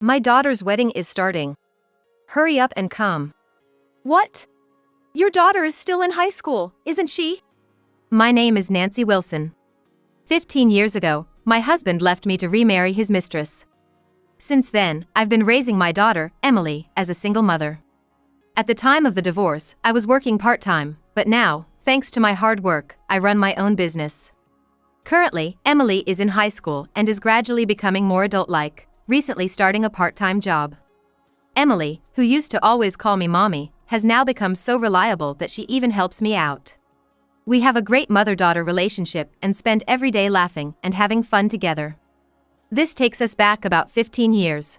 My daughter's wedding is starting. Hurry up and come. What? Your daughter is still in high school, isn't she? My name is Nancy Wilson. 15 years ago, my husband left me to remarry his mistress. Since then, I've been raising my daughter, Emily, as a single mother. At the time of the divorce, I was working part-time, but now, thanks to my hard work, I run my own business. Currently, Emily is in high school and is gradually becoming more adult-like, recently starting a part-time job. Emily, who used to always call me mommy, has now become so reliable that she even helps me out. We have a great mother-daughter relationship and spend every day laughing and having fun together. This takes us back about 15 years.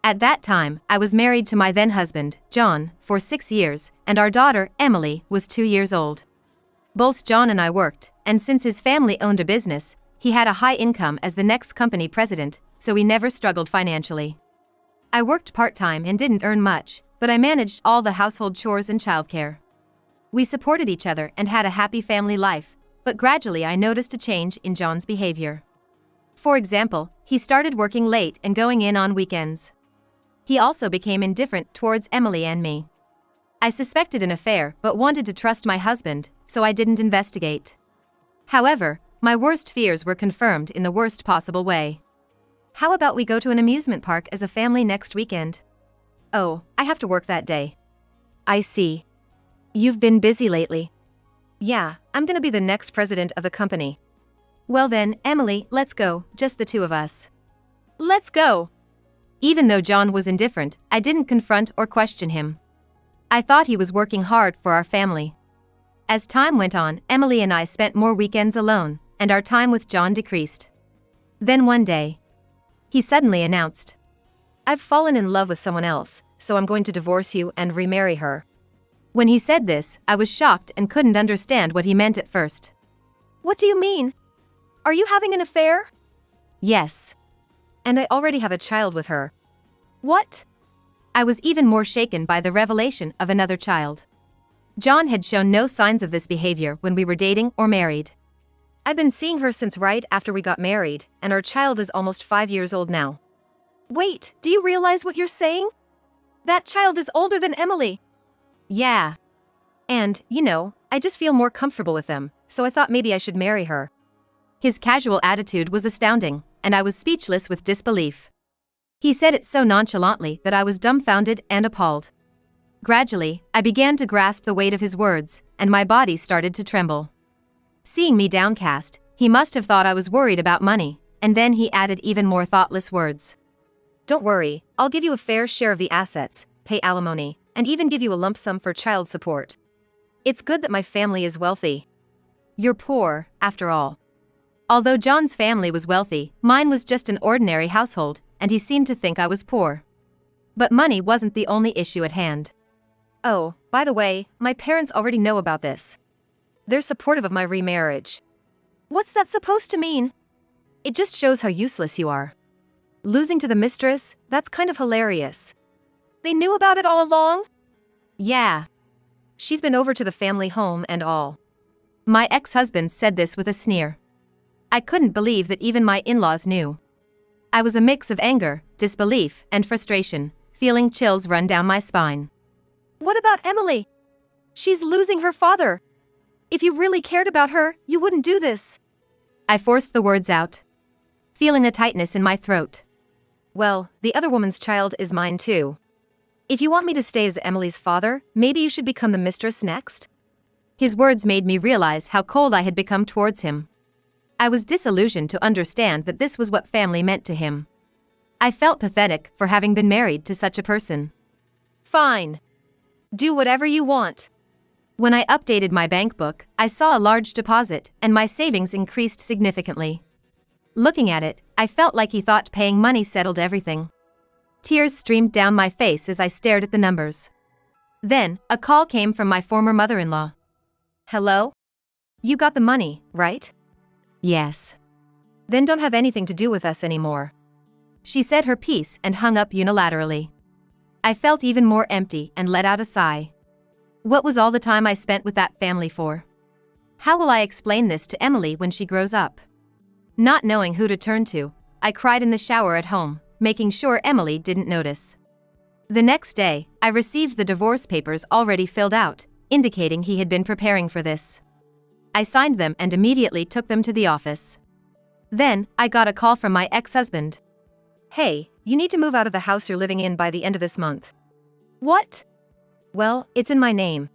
At that time, I was married to my then husband, John, for 6 years, and our daughter, Emily, was 2 years old. Both John and I worked, and since his family owned a business, he had a high income as the next company president, so we never struggled financially. I worked part-time and didn't earn much, but I managed all the household chores and childcare. We supported each other and had a happy family life, but gradually I noticed a change in John's behavior. For example, he started working late and going in on weekends. He also became indifferent towards Emily and me. I suspected an affair but wanted to trust my husband, so I didn't investigate. However, my worst fears were confirmed in the worst possible way. How about we go to an amusement park as a family next weekend? Oh, I have to work that day. I see. You've been busy lately. Yeah, I'm gonna be the next president of the company. Well then, Emily, let's go, just the two of us. Let's go. Even though John was indifferent, I didn't confront or question him. I thought he was working hard for our family. As time went on, Emily and I spent more weekends alone, and our time with John decreased. Then one day, he suddenly announced, "I've fallen in love with someone else, so I'm going to divorce you and remarry her." When he said this, I was shocked and couldn't understand what he meant at first. What do you mean? Are you having an affair? Yes. And I already have a child with her. What? I was even more shaken by the revelation of another child. John had shown no signs of this behavior when we were dating or married. I've been seeing her since right after we got married, and our child is almost 5 years old now. Wait, do you realize what you're saying? That child is older than Emily. Yeah. And, I just feel more comfortable with them, so I thought maybe I should marry her. His casual attitude was astounding, and I was speechless with disbelief. He said it so nonchalantly that I was dumbfounded and appalled. Gradually, I began to grasp the weight of his words, and my body started to tremble. Seeing me downcast, he must have thought I was worried about money, and then he added even more thoughtless words. "Don't worry, I'll give you a fair share of the assets, pay alimony, and even give you a lump sum for child support. It's good that my family is wealthy. You're poor, after all." Although John's family was wealthy, mine was just an ordinary household, and he seemed to think I was poor. But money wasn't the only issue at hand. Oh, by the way, my parents already know about this. They're supportive of my remarriage. What's that supposed to mean? It just shows how useless you are. Losing to the mistress, that's kind of hilarious. They knew about it all along? Yeah. She's been over to the family home and all. My ex-husband said this with a sneer. I couldn't believe that even my in-laws knew. I was a mix of anger, disbelief, and frustration, feeling chills run down my spine. What about Emily? She's losing her father. If you really cared about her, you wouldn't do this. I forced the words out, feeling a tightness in my throat. Well, the other woman's child is mine too. If you want me to stay as Emily's father, maybe you should become the mistress next? His words made me realize how cold I had become towards him. I was disillusioned to understand that this was what family meant to him. I felt pathetic for having been married to such a person. Fine. Do whatever you want. When I updated my bank book, I saw a large deposit, and my savings increased significantly. Looking at it, I felt like he thought paying money settled everything. Tears streamed down my face as I stared at the numbers. Then, a call came from my former mother-in-law. "Hello? You got the money, right?" "Yes." "Then don't have anything to do with us anymore." She said her piece and hung up unilaterally. I felt even more empty and let out a sigh. What was all the time I spent with that family for? How will I explain this to Emily when she grows up? Not knowing who to turn to, I cried in the shower at home, making sure Emily didn't notice. The next day, I received the divorce papers already filled out, indicating he had been preparing for this. I signed them and immediately took them to the office. Then, I got a call from my ex-husband. Hey, you need to move out of the house you're living in by the end of this month. What? Well, it's in my name.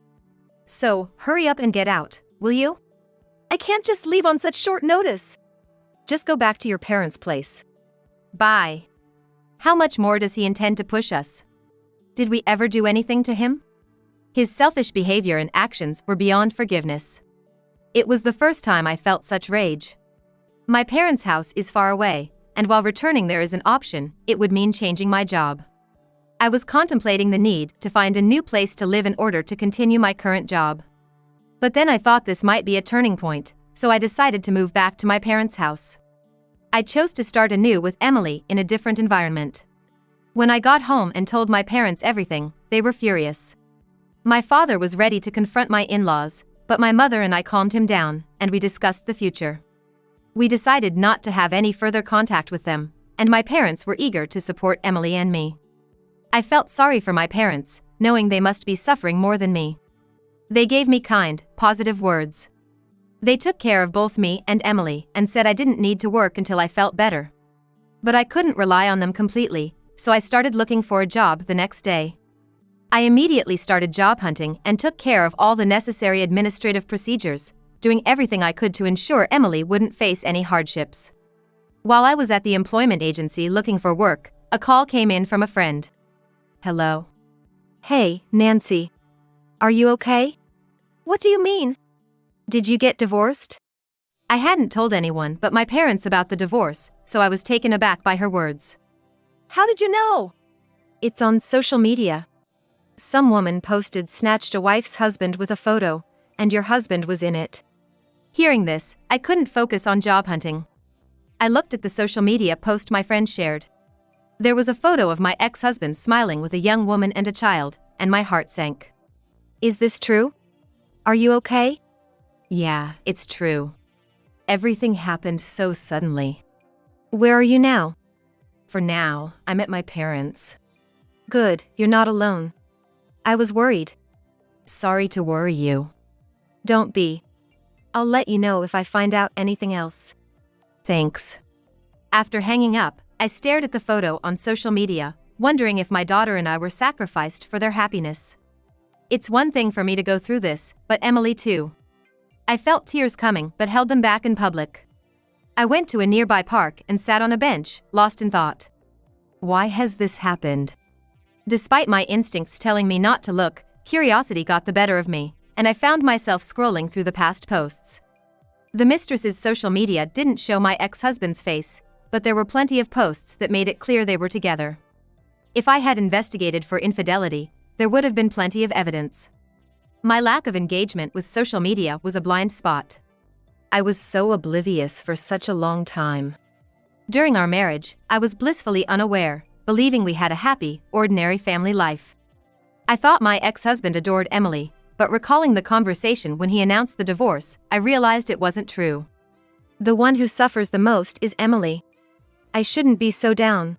So, hurry up and get out, will you? I can't just leave on such short notice. Just go back to your parents' place. Bye. How much more does he intend to push us? Did we ever do anything to him? His selfish behavior and actions were beyond forgiveness. It was the first time I felt such rage. My parents' house is far away, and while returning there is an option, it would mean changing my job. I was contemplating the need to find a new place to live in order to continue my current job. But then I thought this might be a turning point, so I decided to move back to my parents' house. I chose to start anew with Emily in a different environment. When I got home and told my parents everything, they were furious. My father was ready to confront my in-laws, but my mother and I calmed him down, and we discussed the future. We decided not to have any further contact with them, and my parents were eager to support Emily and me. I felt sorry for my parents, knowing they must be suffering more than me. They gave me kind, positive words. They took care of both me and Emily and said I didn't need to work until I felt better. But I couldn't rely on them completely, so I started looking for a job the next day. I immediately started job hunting and took care of all the necessary administrative procedures, doing everything I could to ensure Emily wouldn't face any hardships. While I was at the employment agency looking for work, a call came in from a friend. Hello. Hey, Nancy. Are you okay? What do you mean? Did you get divorced? I hadn't told anyone but my parents about the divorce, so I was taken aback by her words. How did you know? It's on social media. Some woman posted snatched a wife's husband with a photo, and your husband was in it. Hearing this, I couldn't focus on job hunting. I looked at the social media post my friend shared. There was a photo of my ex-husband smiling with a young woman and a child, and my heart sank. Is this true? Are you okay? Yeah, it's true. Everything happened so suddenly. Where are you now? For now, I'm at my parents'. Good, you're not alone. I was worried. Sorry to worry you. Don't be. I'll let you know if I find out anything else. Thanks. After hanging up, I stared at the photo on social media, wondering if my daughter and I were sacrificed for their happiness. It's one thing for me to go through this, but Emily too. I felt tears coming but held them back in public. I went to a nearby park and sat on a bench, lost in thought. Why has this happened? Despite my instincts telling me not to look, curiosity got the better of me, and I found myself scrolling through the past posts. The mistress's social media didn't show my ex-husband's face, but there were plenty of posts that made it clear they were together. If I had investigated for infidelity, there would have been plenty of evidence. My lack of engagement with social media was a blind spot. I was so oblivious for such a long time. During our marriage, I was blissfully unaware, believing we had a happy, ordinary family life. I thought my ex-husband adored Emily, but recalling the conversation when he announced the divorce, I realized it wasn't true. The one who suffers the most is Emily. I shouldn't be so down.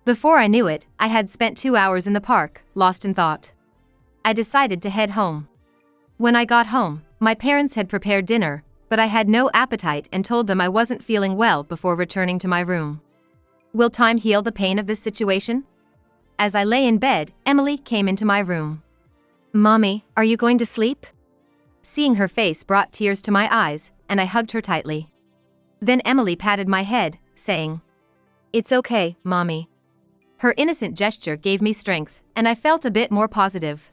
Before I knew it, I had spent 2 hours in the park, lost in thought. I decided to head home. When I got home, my parents had prepared dinner, but I had no appetite and told them I wasn't feeling well before returning to my room. Will time heal the pain of this situation? As I lay in bed, Emily came into my room. Mommy, are you going to sleep? Seeing her face brought tears to my eyes, and I hugged her tightly. Then Emily patted my head, saying, It's okay, Mommy. Her innocent gesture gave me strength, and I felt a bit more positive.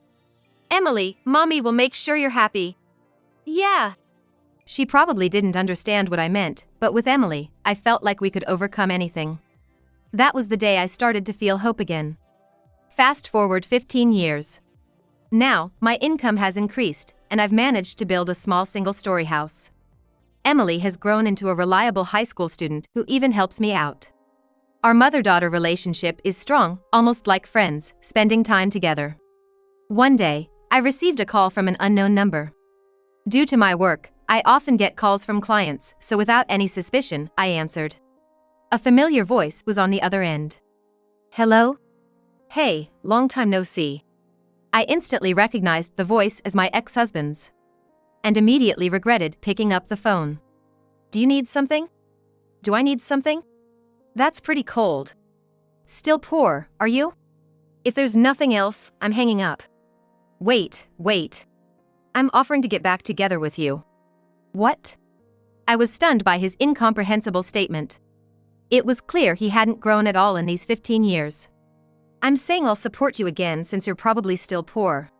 Emily, Mommy will make sure you're happy. Yeah. She probably didn't understand what I meant, but with Emily, I felt like we could overcome anything. That was the day I started to feel hope again. Fast forward 15 years. Now, my income has increased, and I've managed to build a small single-story house. Emily has grown into a reliable high school student who even helps me out. Our mother-daughter relationship is strong, almost like friends, spending time together. One day, I received a call from an unknown number. Due to my work, I often get calls from clients, so without any suspicion, I answered. A familiar voice was on the other end. Hello? Hey, long time no see. I instantly recognized the voice as my ex-husband's and immediately regretted picking up the phone. Do you need something? Do I need something? That's pretty cold. Still poor, are you? If there's nothing else, I'm hanging up. Wait. I'm offering to get back together with you. What? I was stunned by his incomprehensible statement. It was clear he hadn't grown at all in these 15 years. I'm saying I'll support you again since you're probably still poor.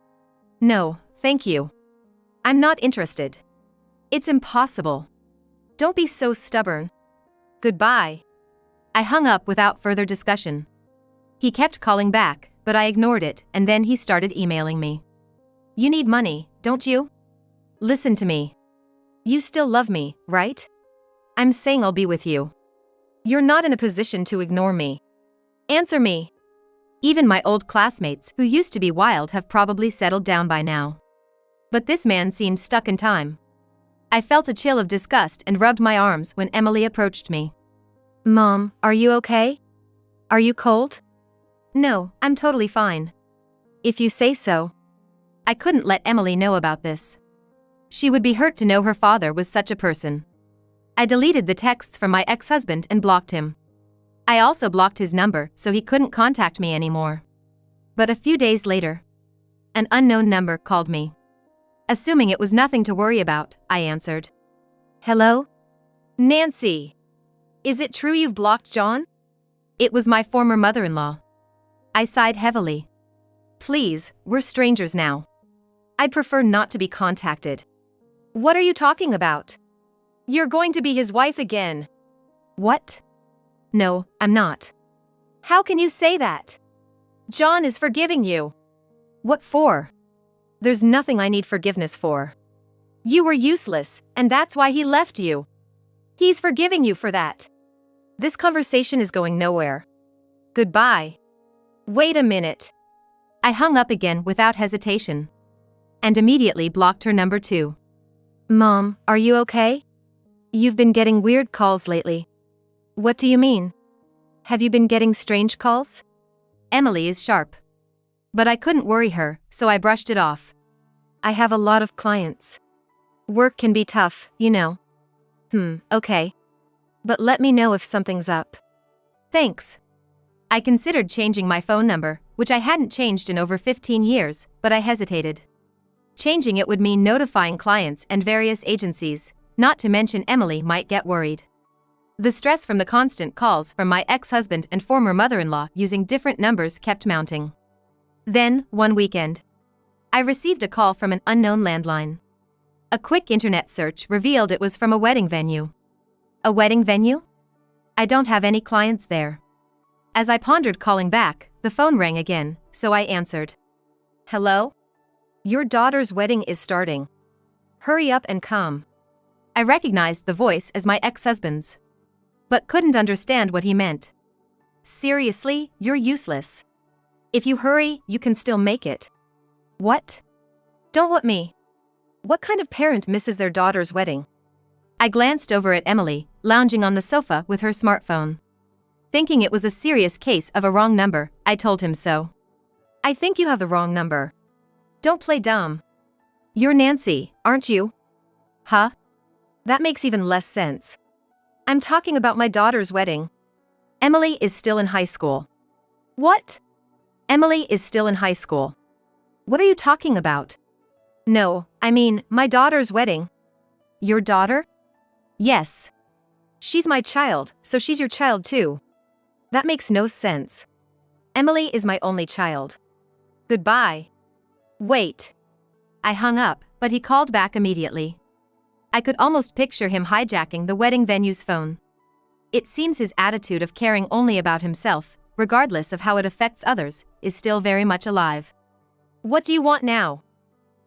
No, thank you. I'm not interested. It's impossible. Don't be so stubborn. Goodbye. I hung up without further discussion. He kept calling back, but I ignored it, and then he started emailing me. You need money, don't you? Listen to me. You still love me, right? I'm saying I'll be with you. You're not in a position to ignore me. Answer me. Even my old classmates who used to be wild have probably settled down by now. But this man seemed stuck in time. I felt a chill of disgust and rubbed my arms when Emily approached me. Mom, are you okay? Are you cold? No, I'm totally fine. If you say so. I couldn't let Emily know about this. She would be hurt to know her father was such a person. I deleted the texts from my ex-husband and blocked him. I also blocked his number so he couldn't contact me anymore. But a few days later, an unknown number called me. Assuming it was nothing to worry about, I answered. Hello? Nancy. Is it true you've blocked John? It was my former mother-in-law. I sighed heavily. Please, we're strangers now. I'd prefer not to be contacted. What are you talking about? You're going to be his wife again. What? No, I'm not. How can you say that? John is forgiving you. What for? There's nothing I need forgiveness for. You were useless, and that's why he left you. He's forgiving you for that. This conversation is going nowhere. Goodbye. Wait a minute. I hung up again without hesitation. And immediately blocked her number too. Mom, are you okay? You've been getting weird calls lately. What do you mean? Have you been getting strange calls? Emily is sharp. But I couldn't worry her, so I brushed it off. I have a lot of clients. Work can be tough, you know. Okay. But let me know if something's up. Thanks. I considered changing my phone number, which I hadn't changed in over 15 years, but I hesitated. Changing it would mean notifying clients and various agencies, not to mention Emily might get worried. The stress from the constant calls from my ex-husband and former mother-in-law using different numbers kept mounting. Then, one weekend, I received a call from an unknown landline. A quick internet search revealed it was from a wedding venue. A wedding venue? I don't have any clients there. As I pondered calling back, the phone rang again, so I answered. Hello? Your daughter's wedding is starting. Hurry up and come. I recognized the voice as my ex-husband's, but couldn't understand what he meant. Seriously, you're useless. If you hurry, you can still make it. What? Don't what me. What kind of parent misses their daughter's wedding? I glanced over at Emily, lounging on the sofa with her smartphone. Thinking it was a serious case of a wrong number, I told him so. I think you have the wrong number. Don't play dumb. You're Nancy, aren't you? Huh? That makes even less sense. I'm talking about my daughter's wedding. Emily is still in high school. What? Emily is still in high school. What are you talking about? No, I mean, my daughter's wedding. Your daughter? Yes. She's my child, so she's your child too. That makes no sense. Emily is my only child. Goodbye. Wait. I hung up, but he called back immediately. I could almost picture him hijacking the wedding venue's phone. It seems his attitude of caring only about himself, regardless of how it affects others, is still very much alive. What do you want now?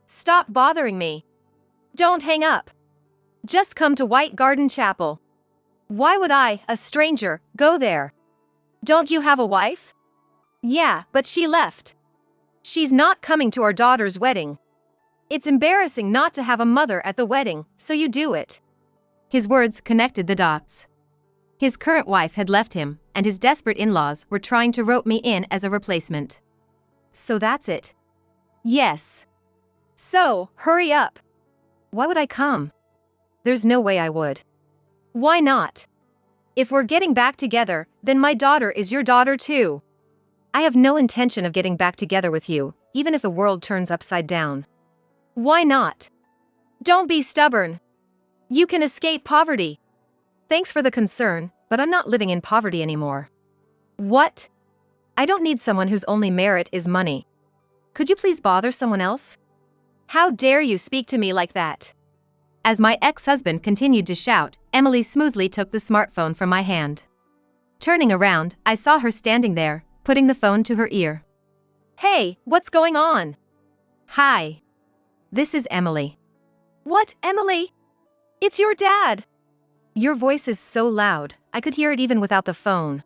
Stop bothering me. Don't hang up. Just come to White Garden Chapel. Why would I, a stranger, go there? Don't you have a wife? Yeah, but she left. She's not coming to our daughter's wedding. It's embarrassing not to have a mother at the wedding, so you do it. His words connected the dots. His current wife had left him, and his desperate in-laws were trying to rope me in as a replacement. So that's it. Yes. So, hurry up. Why would I come? There's no way I would. Why not? If we're getting back together, then my daughter is your daughter too. I have no intention of getting back together with you, even if the world turns upside down. Why not? Don't be stubborn. You can escape poverty. Thanks for the concern, but I'm not living in poverty anymore. What? I don't need someone whose only merit is money. Could you please bother someone else? How dare you speak to me like that? As my ex-husband continued to shout, Emily smoothly took the smartphone from my hand. Turning around, I saw her standing there, putting the phone to her ear. Hey, what's going on? Hi. This is Emily. What, Emily? It's your dad. Your voice is so loud, I could hear it even without the phone.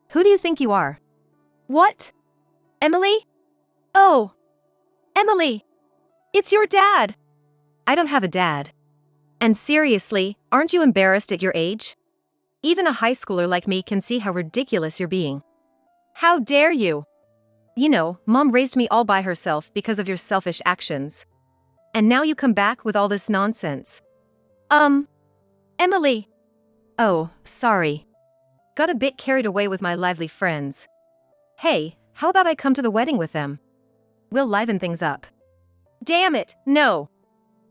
Who do you think you are? What? Emily? Oh. Emily. It's your dad. I don't have a dad. And seriously, aren't you embarrassed at your age? Even a high schooler like me can see how ridiculous you're being. How dare you? You know, Mom raised me all by herself because of your selfish actions. And now you come back with all this nonsense. Emily. Oh, sorry. Got a bit carried away with my lively friends. Hey, how about I come to the wedding with them? We'll liven things up. Damn it, no.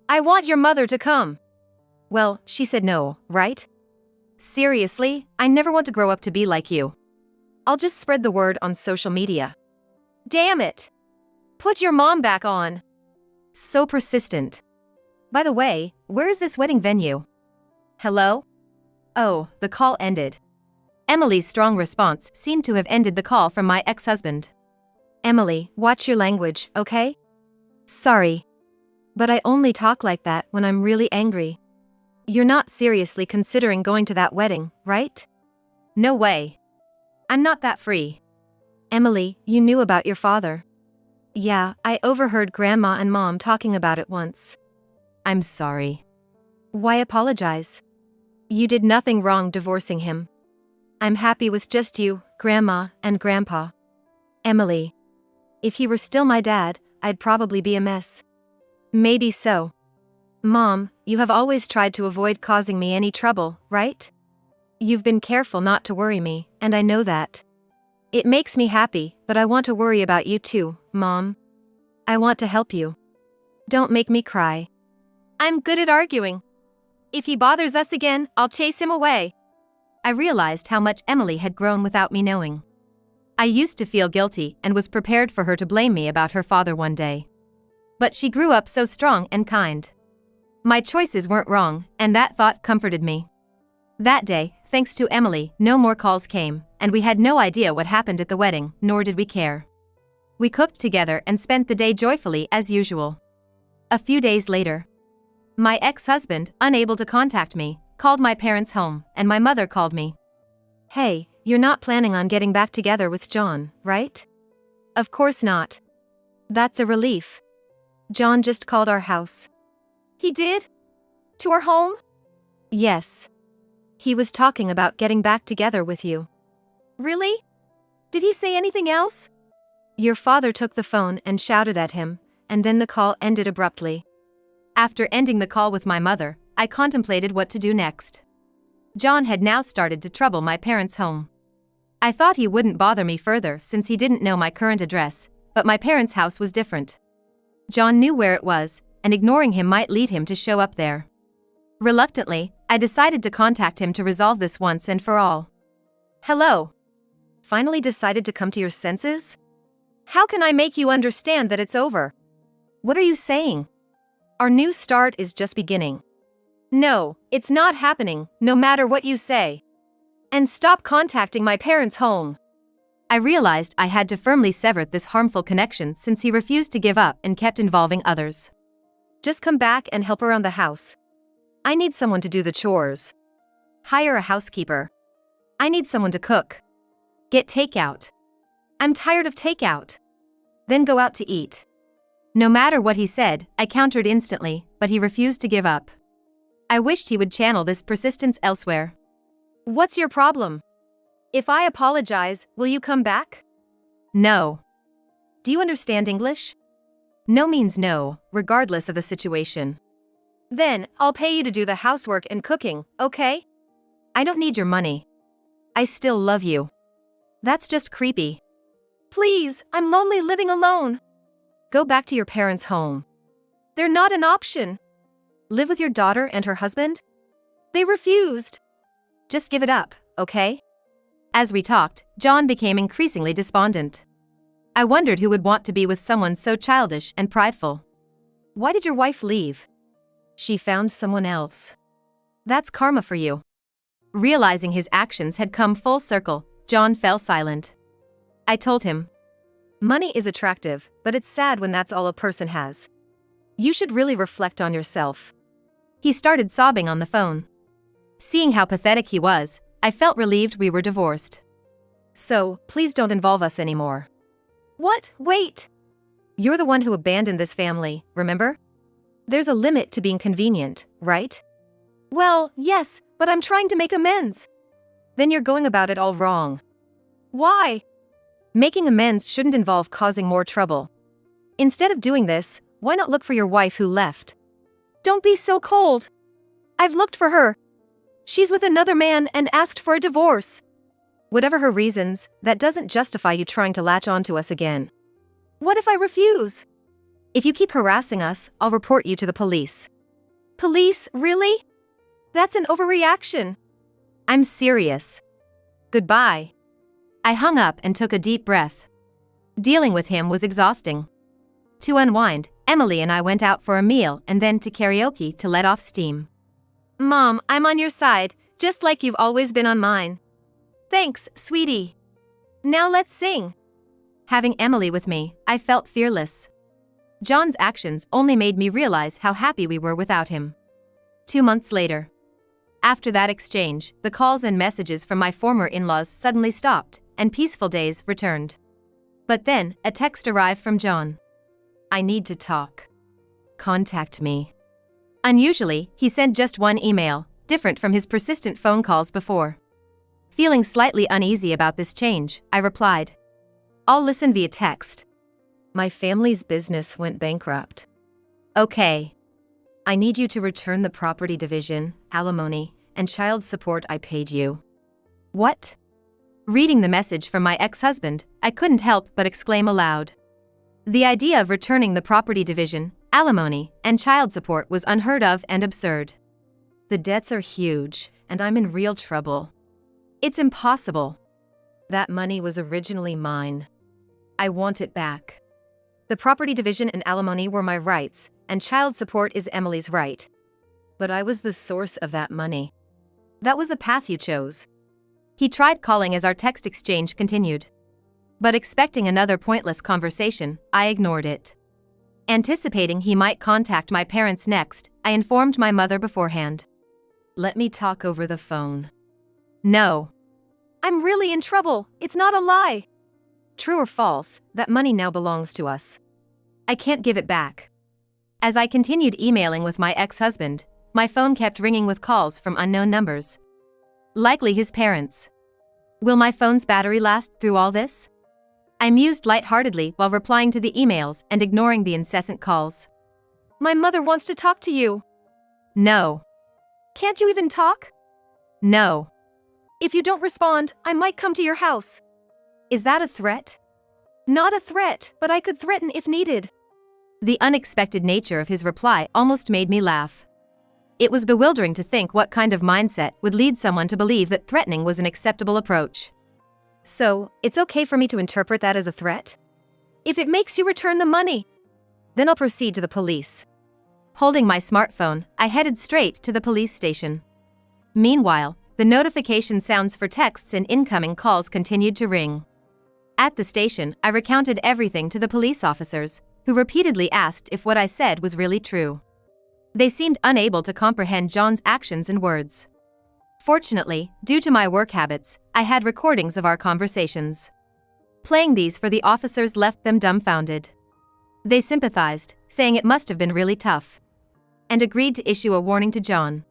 I want your mother to come. Well, she said no, right? Seriously, I never want to grow up to be like you. I'll just spread the word on social media. Damn it. Put your mom back on. So persistent. By the way, where is this wedding venue? Hello? Oh, the call ended. Emily's strong response seemed to have ended the call from my ex-husband. Emily, watch your language, okay? Sorry. But I only talk like that when I'm really angry. You're not seriously considering going to that wedding, right? No way. I'm not that free. Emily, you knew about your father. Yeah, I overheard Grandma and Mom talking about it once. I'm sorry. Why apologize? You did nothing wrong divorcing him. I'm happy with just you, Grandma, and Grandpa. Emily. If he were still my dad, I'd probably be a mess. Maybe so. Mom, you have always tried to avoid causing me any trouble, right? You've been careful not to worry me, and I know that. It makes me happy, but I want to worry about you too, Mom. I want to help you. Don't make me cry. I'm good at arguing. If he bothers us again, I'll chase him away. I realized how much Emily had grown without me knowing. I used to feel guilty and was prepared for her to blame me about her father one day. But she grew up so strong and kind. My choices weren't wrong, and that thought comforted me. That day, thanks to Emily, no more calls came, and we had no idea what happened at the wedding, nor did we care. We cooked together and spent the day joyfully as usual. A few days later, my ex-husband, unable to contact me, called my parents home, and my mother called me. Hey, you're not planning on getting back together with John, right? Of course not. That's a relief. John just called our house. He did? To our home? Yes. He was talking about getting back together with you. Really? Did he say anything else? Your father took the phone and shouted at him, and then the call ended abruptly. After ending the call with my mother, I contemplated what to do next. John had now started to trouble my parents' home. I thought he wouldn't bother me further since he didn't know my current address, but my parents' house was different. John knew where it was, and ignoring him might lead him to show up there. Reluctantly, I decided to contact him to resolve this once and for all. Hello. Finally decided to come to your senses? How can I make you understand that it's over? What are you saying? Our new start is just beginning. No, it's not happening, no matter what you say. And stop contacting my parents' home. I realized I had to firmly sever this harmful connection since he refused to give up and kept involving others. Just come back and help around the house. I need someone to do the chores. Hire a housekeeper. I need someone to cook. Get takeout. I'm tired of takeout. Then go out to eat. No matter what he said, I countered instantly, but he refused to give up. I wished he would channel this persistence elsewhere. What's your problem? If I apologize, will you come back? No. Do you understand English? No means no, regardless of the situation. Then, I'll pay you to do the housework and cooking, okay? I don't need your money. I still love you. That's just creepy. Please, I'm lonely living alone. Go back to your parents' home. They're not an option. Live with your daughter and her husband? They refused. Just give it up, okay? As we talked, John became increasingly despondent. I wondered who would want to be with someone so childish and prideful. Why did your wife leave? She found someone else. That's karma for you. Realizing his actions had come full circle, John fell silent. I told him, money is attractive, but it's sad when that's all a person has. You should really reflect on yourself. He started sobbing on the phone. Seeing how pathetic he was, I felt relieved we were divorced. So, please don't involve us anymore. What? Wait! You're the one who abandoned this family, remember? There's a limit to being convenient, right? Well, yes, but I'm trying to make amends. Then you're going about it all wrong. Why? Making amends shouldn't involve causing more trouble. Instead of doing this, why not look for your wife who left? Don't be so cold. I've looked for her. She's with another man and asked for a divorce. Whatever her reasons, that doesn't justify you trying to latch on to us again. What if I refuse? If you keep harassing us, I'll report you to the police. Police, really? That's an overreaction. I'm serious. Goodbye. I hung up and took a deep breath. Dealing with him was exhausting. To unwind, Emily and I went out for a meal and then to karaoke to let off steam. Mom, I'm on your side, just like you've always been on mine. Thanks, sweetie. Now let's sing. Having Emily with me, I felt fearless. John's actions only made me realize how happy we were without him. 2 months later. After that exchange, the calls and messages from my former in-laws suddenly stopped, and peaceful days returned. But then, a text arrived from John. I need to talk. Contact me. Unusually, he sent just one email, different from his persistent phone calls before. Feeling slightly uneasy about this change, I replied, I'll listen via text. My family's business went bankrupt. Okay. I need you to return the property division, alimony, and child support I paid you. What? Reading the message from my ex-husband, I couldn't help but exclaim aloud. The idea of returning the property division, alimony, and child support was unheard of and absurd. The debts are huge, and I'm in real trouble. It's impossible. That money was originally mine. I want it back. The property division and alimony were my rights, and child support is Emily's right. But I was the source of that money. That was the path you chose. He tried calling as our text exchange continued. But expecting another pointless conversation, I ignored it. Anticipating he might contact my parents next, I informed my mother beforehand. Let me talk over the phone. No. I'm really in trouble, it's not a lie. True or false, that money now belongs to us. I can't give it back. As I continued emailing with my ex-husband, my phone kept ringing with calls from unknown numbers. Likely his parents. Will my phone's battery last through all this? I mused lightheartedly while replying to the emails and ignoring the incessant calls. My mother wants to talk to you. No. Can't you even talk? No. If you don't respond, I might come to your house. Is that a threat? Not a threat, but I could threaten if needed. The unexpected nature of his reply almost made me laugh. It was bewildering to think what kind of mindset would lead someone to believe that threatening was an acceptable approach. So, it's okay for me to interpret that as a threat? If it makes you return the money. Then I'll proceed to the police. Holding my smartphone, I headed straight to the police station. Meanwhile, the notification sounds for texts and incoming calls continued to ring. At the station, I recounted everything to the police officers, who repeatedly asked if what I said was really true. They seemed unable to comprehend John's actions and words. Fortunately, due to my work habits, I had recordings of our conversations. Playing these for the officers left them dumbfounded. They sympathized, saying it must have been really tough, and agreed to issue a warning to John.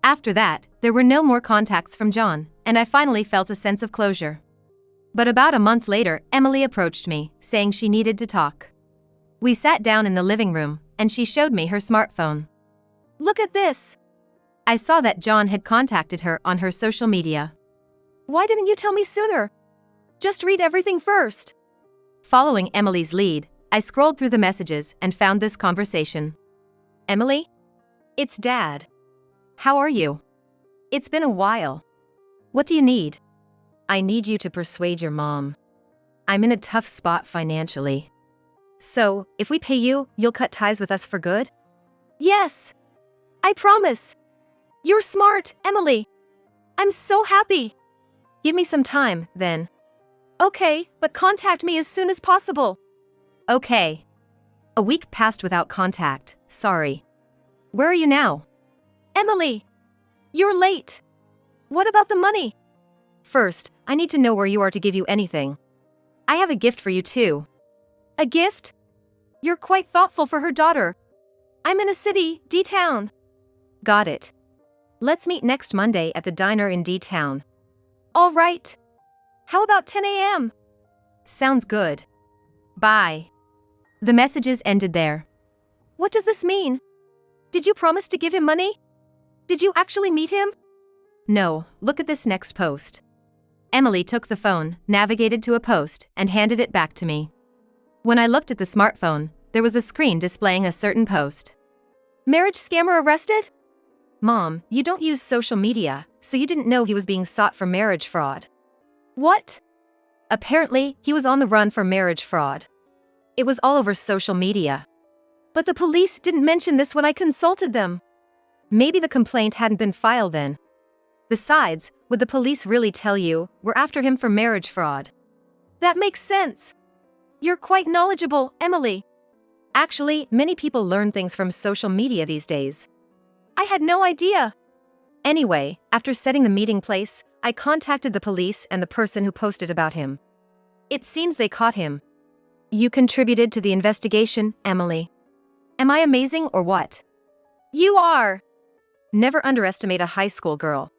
After that, there were no more contacts from John, and I finally felt a sense of closure. But about a month later, Emily approached me, saying she needed to talk. We sat down in the living room, and she showed me her smartphone. Look at this. I saw that John had contacted her on her social media. Why didn't you tell me sooner? Just read everything first. Following Emily's lead, I scrolled through the messages and found this conversation. Emily? It's Dad. How are you? It's been a while. What do you need? I need you to persuade your mom. I'm in a tough spot financially. So, if we pay you, you'll cut ties with us for good? Yes. I promise. You're smart, Emily. I'm so happy. Give me some time, then. Okay, but contact me as soon as possible. Okay. A week passed without contact, sorry. Where are you now? Emily, you're late. What about the money? First, I need to know where you are to give you anything. I have a gift for you too. A gift? You're quite thoughtful for her daughter. I'm in a city, D-town. Got it. Let's meet next Monday at the diner in D-town. All right. How about 10 a.m.? Sounds good. Bye. The messages ended there. What does this mean? Did you promise to give him money? Did you actually meet him? No, look at this next post. Emily took the phone, navigated to a post, and handed it back to me. When I looked at the smartphone, there was a screen displaying a certain post. Marriage scammer arrested? Mom, you don't use social media, so you didn't know he was being sought for marriage fraud. What? Apparently, he was on the run for marriage fraud. It was all over social media. But the police didn't mention this when I consulted them. Maybe the complaint hadn't been filed then. Besides, would the police really tell you we're after him for marriage fraud? That makes sense. You're quite knowledgeable, Emily. Actually, many people learn things from social media these days. I had no idea. Anyway, after setting the meeting place, I contacted the police and the person who posted about him. It seems they caught him. You contributed to the investigation, Emily. Am I amazing or what? You are. Never underestimate a high school girl.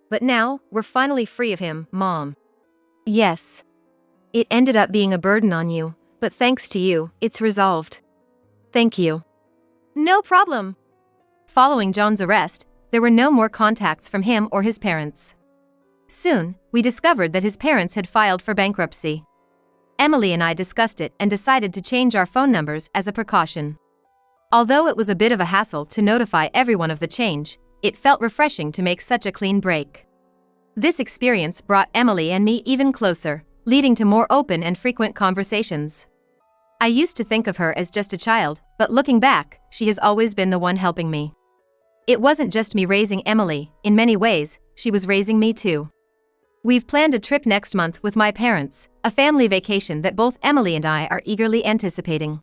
But now, we're finally free of him, Mom. Yes. It ended up being a burden on you, but thanks to you, it's resolved. Thank you. No problem. Following John's arrest, there were no more contacts from him or his parents. Soon, we discovered that his parents had filed for bankruptcy. Emily and I discussed it and decided to change our phone numbers as a precaution. Although it was a bit of a hassle to notify everyone of the change, it felt refreshing to make such a clean break. This experience brought Emily and me even closer, leading to more open and frequent conversations. I used to think of her as just a child, but looking back, she has always been the one helping me. It wasn't just me raising Emily, in many ways, she was raising me too. We've planned a trip next month with my parents, a family vacation that both Emily and I are eagerly anticipating.